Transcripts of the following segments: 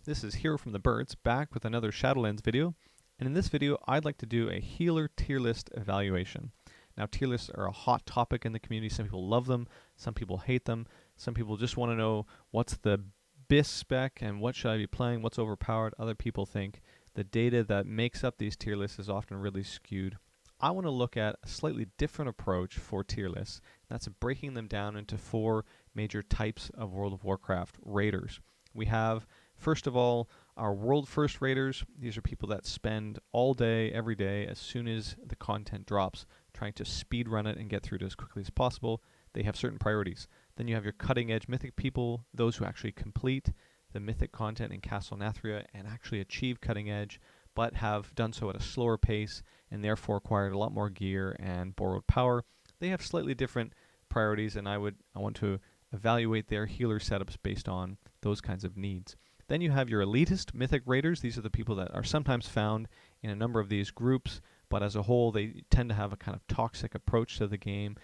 this is Hero from the Birds back with another Shadowlands video, and in this video I'd like to do a healer tier list evaluation. Now tier lists are a hot topic in the community. Some people love them, some people hate them, some people just want to know what's the best spec and what should I be playing, what's overpowered. Other people think the data that makes up these tier lists is often really skewed. I want to look at a slightly different approach for tier lists. That's breaking them down into 4 major types of World of Warcraft raiders. We have, first of all, our world first raiders. These are people that spend all day, every day, as soon as the content drops, trying to speed run it and get through it as quickly as possible. They have certain priorities. Then you have your cutting edge mythic people, those who actually complete the mythic content in Castle Nathria and actually achieve cutting edge, but have done so at a slower pace and therefore acquired a lot more gear and borrowed power. They have slightly different priorities, and I want to evaluate their healer setups based on those kinds of needs. Then you have your elitist mythic raiders. These are the people that are sometimes found in a number of these groups, but as a whole they tend to have a kind of toxic approach to the game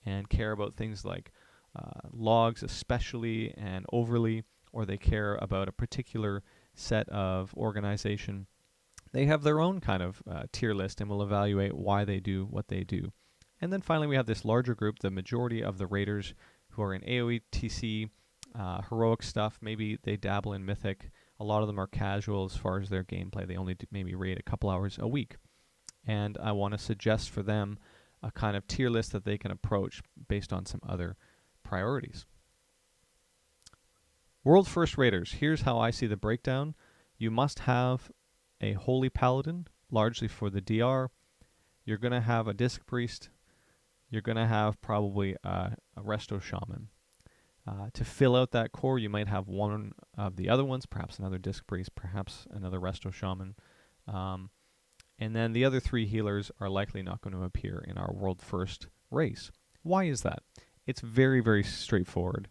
and care about things like logs especially and overly, or they care about a particular set of organization. They have their own kind of tier list and will evaluate why they do what they do. And then finally we have this larger group, the majority of the raiders who are in AoE, TC, heroic stuff. Maybe they dabble in mythic. A lot of them are casual as far as their gameplay. They only maybe raid a couple hours a week. And I want to suggest for them a kind of tier list that they can approach based on some other priorities. World first raiders. Here's how I see the breakdown. You must have a holy paladin, largely for the DR. You're going to have a disc priest. You're going to have probably a resto shaman. To fill out that core, you might have one of the other ones, perhaps another disc priest, perhaps another resto shaman. And then the other 3 healers are likely not going to appear in our world first race. Why is that? It's very, very straightforward.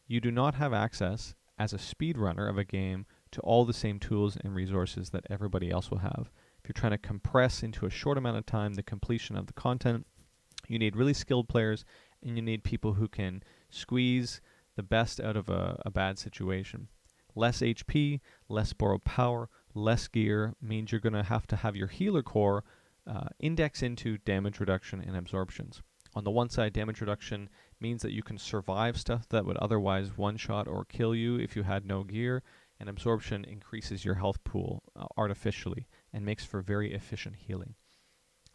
You do not have access as a speedrunner of a game to all the same tools and resources that everybody else will have. If you're trying to compress into a short amount of time the completion of the content, you need really skilled players, and you need people who can squeeze the best out of a bad situation. Less HP, less borrowed power, less gear means you're going to have your healer core index into damage reduction and absorptions. On the one side, damage reduction means that you can survive stuff that would otherwise one-shot or kill you if you had no gear, and absorption increases your health pool artificially and makes for very efficient healing.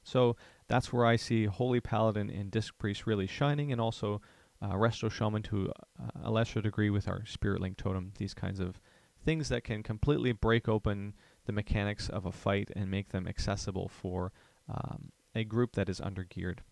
So that's where I see Holy Paladin and Disc Priest really shining, and also Resto Shaman to a lesser degree with our Spirit Link Totem, these kinds of things that can completely break open the mechanics of a fight and make them accessible for a group that is under-geared.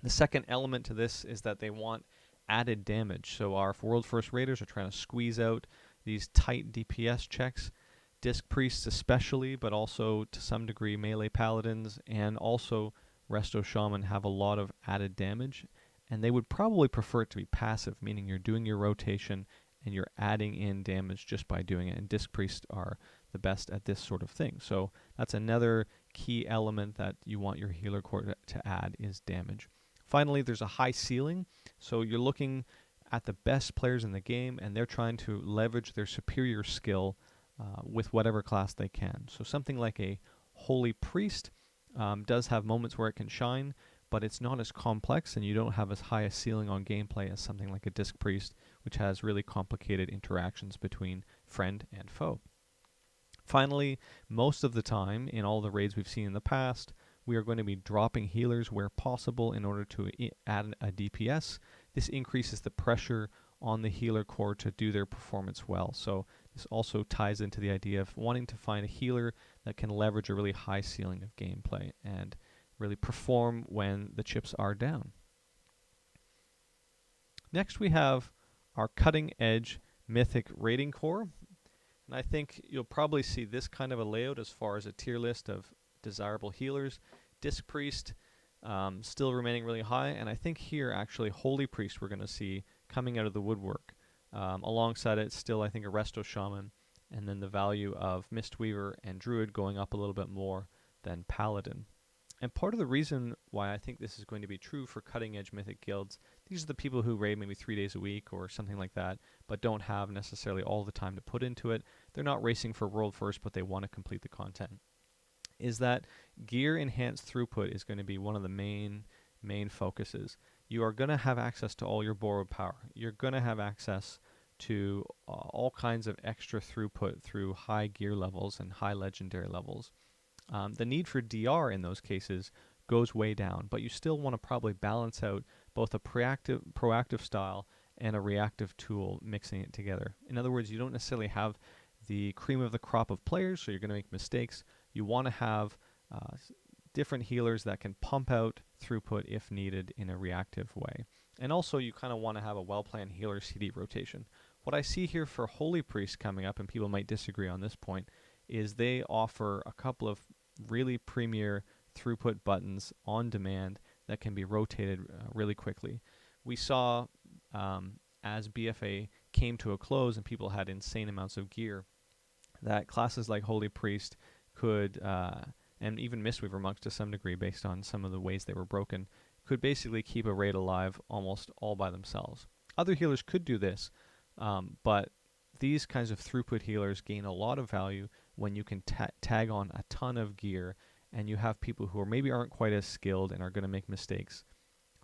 The second element to this is that they want added damage. So our World First Raiders are trying to squeeze out these tight DPS checks. Disc Priests especially, but also to some degree melee Paladins and also Resto Shaman have a lot of added damage, and they would probably prefer it to be passive, meaning you're doing your rotation and you're adding in damage just by doing it, and Disc Priests are the best at this sort of thing. So that's another key element that you want your healer core to add is damage. Finally, there's a high ceiling, so you're looking at the best players in the game and they're trying to leverage their superior skill with whatever class they can. So something like a Holy Priest does have moments where it can shine, but it's not as complex and you don't have as high a ceiling on gameplay as something like a Disc Priest, which has really complicated interactions between friend and foe. Finally, most of the time in all the raids we've seen in the past, we are going to be dropping healers where possible in order to add a DPS. This increases the pressure on the healer core to do their performance well. So this also ties into the idea of wanting to find a healer that can leverage a really high ceiling of gameplay and really perform when the chips are down. Next we have our cutting edge mythic raiding core. And I think you'll probably see this kind of a layout as far as a tier list of desirable healers. Disc Priest still remaining really high, and I think here actually Holy Priest we're going to see coming out of the woodwork. Alongside it still I think a Resto Shaman, and then the value of Mistweaver and Druid going up a little bit more than Paladin. And part of the reason why I think this is going to be true for cutting edge mythic guilds These are the people who raid maybe 3 days a week or something like that, but don't have necessarily all the time to put into it. They're not racing for world first, but they want to complete the content. Is that gear enhanced throughput is going to be one of the main focuses. You are going to have access to all your borrowed power. You're going to have access to all kinds of extra throughput through high gear levels and high legendary levels. The need for DR in those cases goes way down, but you still want to probably balance out both a proactive style and a reactive tool, mixing it together. In other words, you don't necessarily have the cream of the crop of players, so you're going to make mistakes. You want to have different healers that can pump out throughput if needed in a reactive way. And also, you kind of want to have a well-planned healer CD rotation. What I see here for Holy Priest coming up, and people might disagree on this point, is they offer a couple of really premier throughput buttons on demand that can be rotated really quickly. We saw as BFA came to a close and people had insane amounts of gear, that classes like Holy Priest could, and even Mistweaver monks to some degree based on some of the ways they were broken, could basically keep a raid alive almost all by themselves. Other healers could do this, but these kinds of throughput healers gain a lot of value when you can tag on a ton of gear and you have people who maybe aren't quite as skilled and are going to make mistakes.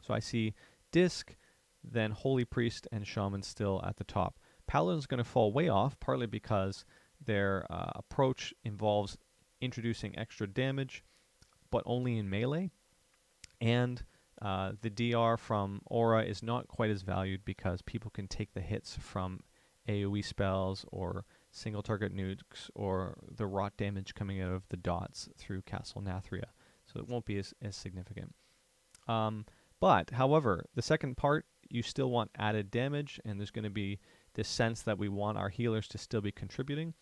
So I see Disc, then Holy Priest, and Shaman still at the top. Paladin's going to fall way off, partly because their approach involves introducing extra damage, but only in melee. And the DR from Aura is not quite as valued because people can take the hits from AoE spells or single target nukes or the rot damage coming out of the dots through Castle Nathria. So it won't be as significant. But, however, the second part, you still want added damage, and there's going to be this sense that we want our healers to still be contributing.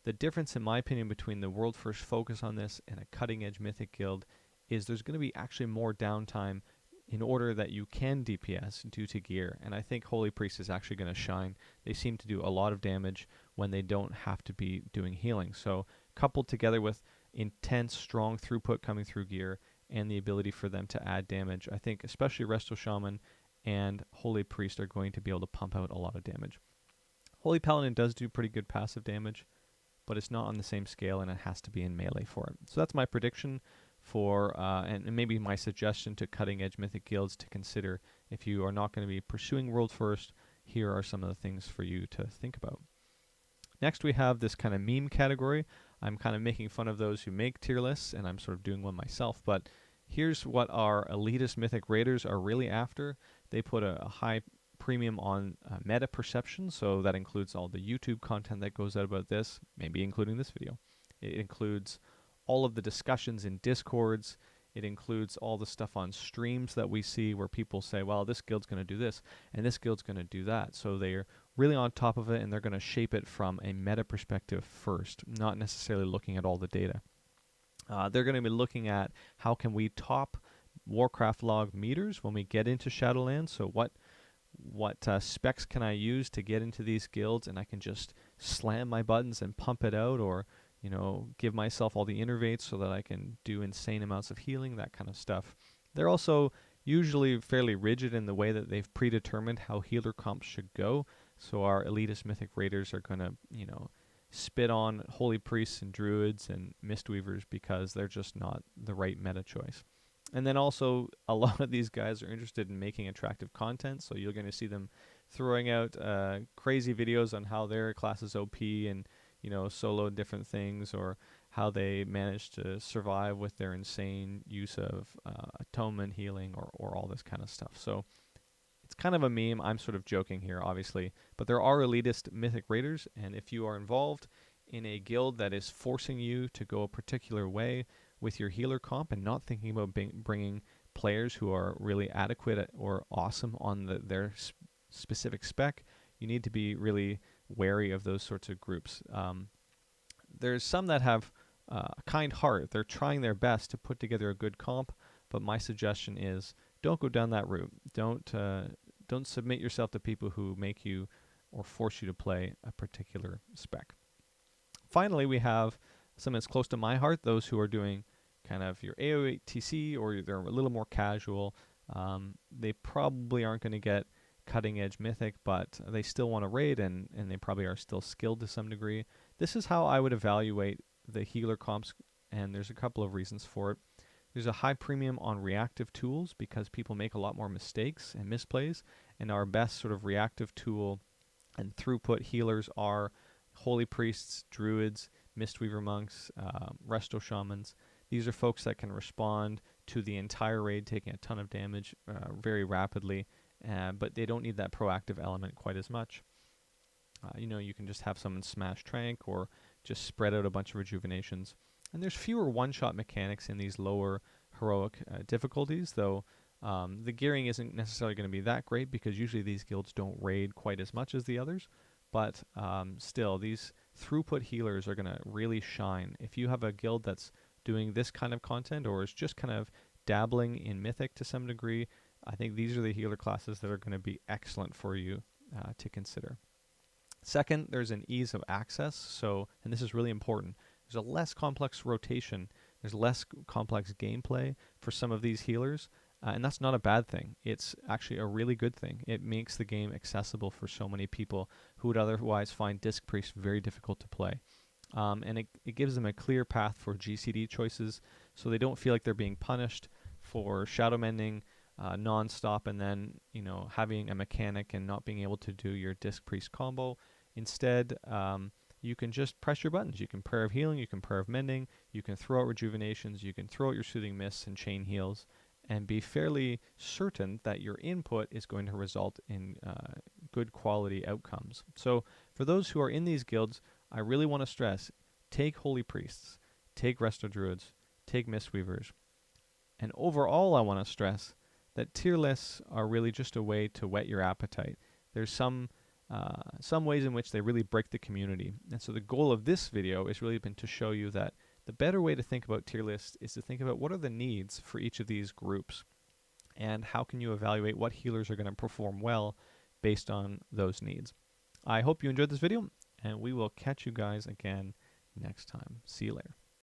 The difference, in my opinion, between the world first focus on this and a cutting edge mythic guild is there's going to be actually more downtime in order that you can DPS due to gear, and I think Holy Priest is actually going to shine. They seem to do a lot of damage when they don't have to be doing healing. So coupled together with intense, strong throughput coming through gear and the ability for them to add damage, I think especially Resto Shaman and Holy Priest are going to be able to pump out a lot of damage. Holy Paladin does do pretty good passive damage, but it's not on the same scale, and it has to be in melee for it. So that's my prediction for, and maybe my suggestion to cutting-edge mythic guilds to consider. If you are not going to be pursuing world first, here are some of the things for you to think about. Next, we have this kind of meme category. I'm kind of making fun of those who make tier lists, and I'm sort of doing one myself, but here's what our elitist mythic raiders are really after. They put a high premium on meta perception, so that includes all the YouTube content that goes out about this, maybe including this video. It includes all of the discussions in Discords. It includes all the stuff on streams that we see where people say, well, this guild's going to do this, and this guild's going to do that. So they're really on top of it, and they're going to shape it from a meta perspective first, not necessarily looking at all the data. They're going to be looking at how can we top Warcraft log meters when we get into Shadowlands. So what specs can I use to get into these guilds, and I can just slam my buttons and pump it out, or give myself all the innervates so that I can do insane amounts of healing, that kind of stuff. They're also usually fairly rigid in the way that they've predetermined how healer comps should go. So our elitist mythic raiders are going to, spit on holy priests and druids and mistweavers because they're just not the right meta choice. And then also, a lot of these guys are interested in making attractive content, so you're going to see them throwing out crazy videos on how their class is OP and, solo different things, or how they manage to survive with their insane use of atonement healing or all this kind of stuff. So it's kind of a meme. I'm sort of joking here, obviously, but there are elitist mythic raiders, and if you are involved in a guild that is forcing you to go a particular way with your healer comp and not thinking about bringing players who are really adequate or awesome on their specific spec, you need to be really wary of those sorts of groups. There's some that have a kind heart. They're trying their best to put together a good comp, but my suggestion is don't go down that route. Don't submit yourself to people who make you or force you to play a particular spec. Finally, we have something that's close to my heart, those who are doing kind of your AOTC, or they're a little more casual. They probably aren't going to get cutting edge mythic, but they still want to raid, and they probably are still skilled to some degree. This is how I would evaluate the healer comps, and there's a couple of reasons for it. There's a high premium on reactive tools because people make a lot more mistakes and misplays, and our best sort of reactive tool and throughput healers are holy priests, druids, mistweaver monks, resto shamans. These are folks that can respond to the entire raid, taking a ton of damage very rapidly, but they don't need that proactive element quite as much. You can just have someone smash trank or just spread out a bunch of rejuvenations. And there's fewer one-shot mechanics in these lower heroic difficulties, though the gearing isn't necessarily going to be that great because usually these guilds don't raid quite as much as the others. But still, these throughput healers are going to really shine. If you have a guild that's doing this kind of content or is just kind of dabbling in Mythic to some degree, I think these are the healer classes that are going to be excellent for you to consider. Second, there's an ease of access. So, and this is really important, there's a less complex rotation. There's less complex gameplay for some of these healers. And that's not a bad thing. It's actually a really good thing. It makes the game accessible for so many people who would otherwise find Disc Priest very difficult to play. And it gives them a clear path for GCD choices so they don't feel like they're being punished for shadow mending non-stop and then having a mechanic and not being able to do your Disc Priest combo. Instead, you can just press your buttons. You can Prayer of Healing, you can Prayer of Mending, you can throw out rejuvenations, you can throw out your Soothing Mists and Chain Heals, and be fairly certain that your input is going to result in good quality outcomes. So for those who are in these guilds, I really want to stress, take Holy Priests, take Resto Druids, take Mistweavers. And overall, I want to stress that tier lists are really just a way to whet your appetite. There's some ways in which they really break the community. And so the goal of this video has really been to show you that the better way to think about tier lists is to think about what are the needs for each of these groups and how can you evaluate what healers are going to perform well based on those needs. I hope you enjoyed this video, and we will catch you guys again next time. See you later.